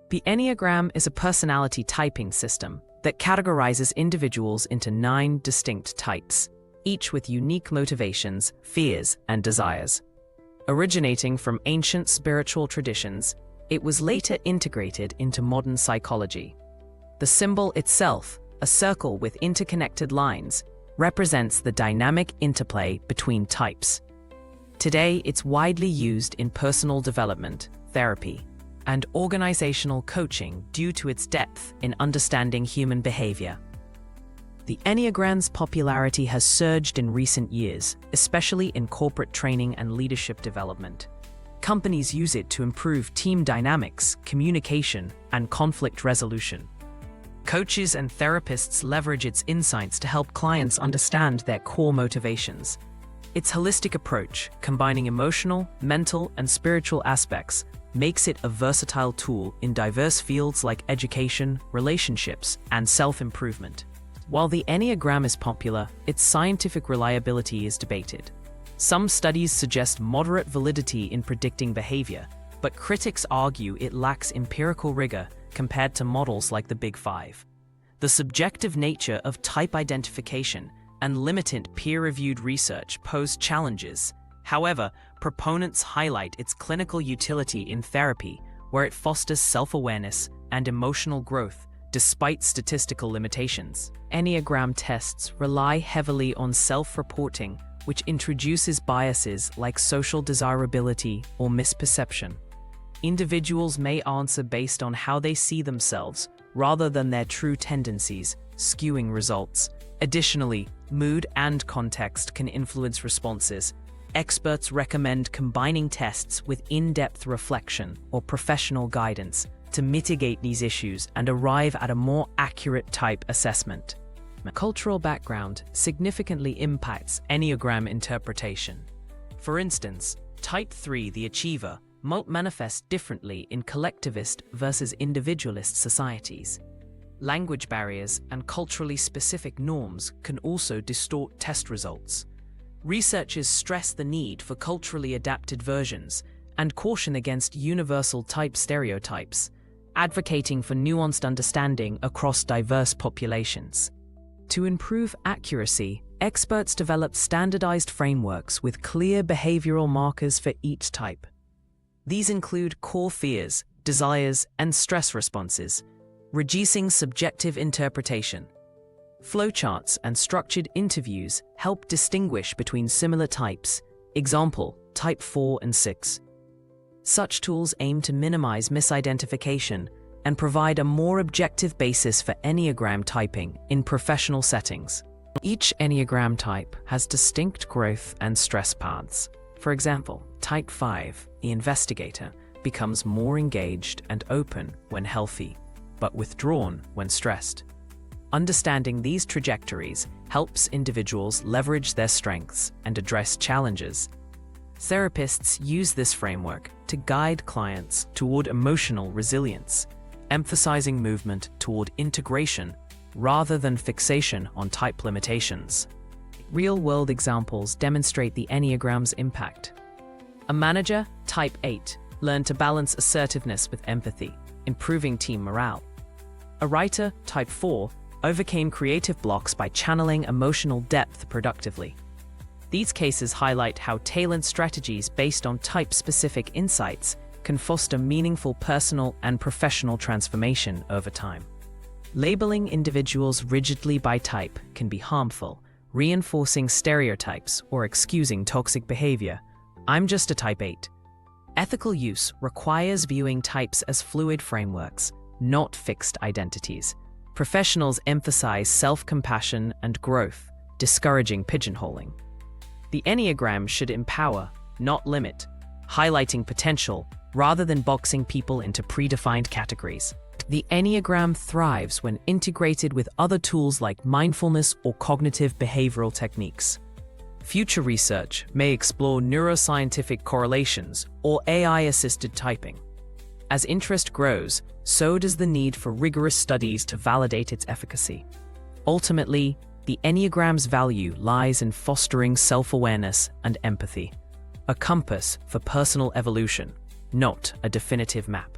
The Enneagram is a personality typing system that categorizes individuals into 9 distinct types, each with unique motivations, fears, and desires. Originating from ancient spiritual traditions, it was later integrated into modern psychology. The symbol itself, a circle with interconnected lines, represents the dynamic interplay between types. Today, it's widely used in personal development, therapy, and organizational coaching due to its depth in understanding human behavior. The Enneagram's popularity has surged in recent years, especially in corporate training and leadership development. Companies use it to improve team dynamics, communication, and conflict resolution. Coaches and therapists leverage its insights to help clients understand their core motivations. Its holistic approach, combining emotional, mental, and spiritual aspects, makes it a versatile tool in diverse fields like education, relationships, and self-improvement. While the Enneagram is popular, its scientific reliability is debated. Some studies suggest moderate validity in predicting behavior, but critics argue it lacks empirical rigor compared to models like the Big Five. The subjective nature of type identification and limited peer-reviewed research pose challenges. However, proponents highlight its clinical utility in therapy, where it fosters self-awareness and emotional growth despite statistical limitations. Enneagram tests rely heavily on self-reporting, which introduces biases like social desirability or misperception. Individuals may answer based on how they see themselves rather than their true tendencies, skewing results. Additionally, mood and context can influence responses. Experts recommend combining tests with in-depth reflection or professional guidance to mitigate these issues and arrive at a more accurate type assessment. Cultural background significantly impacts Enneagram interpretation. For instance, Type 3, the achiever, might manifest differently in collectivist versus individualist societies. Language barriers and culturally specific norms can also distort test results. Researchers stress the need for culturally adapted versions and caution against universal type stereotypes, advocating for nuanced understanding across diverse populations. To improve accuracy, experts develop standardized frameworks with clear behavioral markers for each type. These include core fears, desires, and stress responses, reducing subjective interpretation. Flowcharts and structured interviews help distinguish between similar types, example, Type 4 and 6. Such tools aim to minimize misidentification and provide a more objective basis for Enneagram typing in professional settings. Each Enneagram type has distinct growth and stress paths. For example, Type 5, the investigator, becomes more engaged and open when healthy, but withdrawn when stressed. Understanding these trajectories helps individuals leverage their strengths and address challenges. Therapists use this framework to guide clients toward emotional resilience, emphasizing movement toward integration rather than fixation on type limitations. Real-world examples demonstrate the Enneagram's impact. A manager, Type 8, learned to balance assertiveness with empathy, improving team morale. A writer, Type 4, overcame creative blocks by channeling emotional depth productively. These cases highlight how tailored strategies based on type-specific insights can foster meaningful personal and professional transformation over time. Labeling individuals rigidly by type can be harmful, reinforcing stereotypes or excusing toxic behavior. I'm just a Type 8. Ethical use requires viewing types as fluid frameworks, not fixed identities. Professionals emphasize self-compassion and growth, discouraging pigeonholing. The Enneagram should empower, not limit, highlighting potential rather than boxing people into predefined categories. The Enneagram thrives when integrated with other tools like mindfulness or cognitive behavioral techniques. Future research may explore neuroscientific correlations or AI-assisted typing. As interest grows, so does the need for rigorous studies to validate its efficacy. Ultimately, the Enneagram's value lies in fostering self-awareness and empathy, a compass for personal evolution, not a definitive map.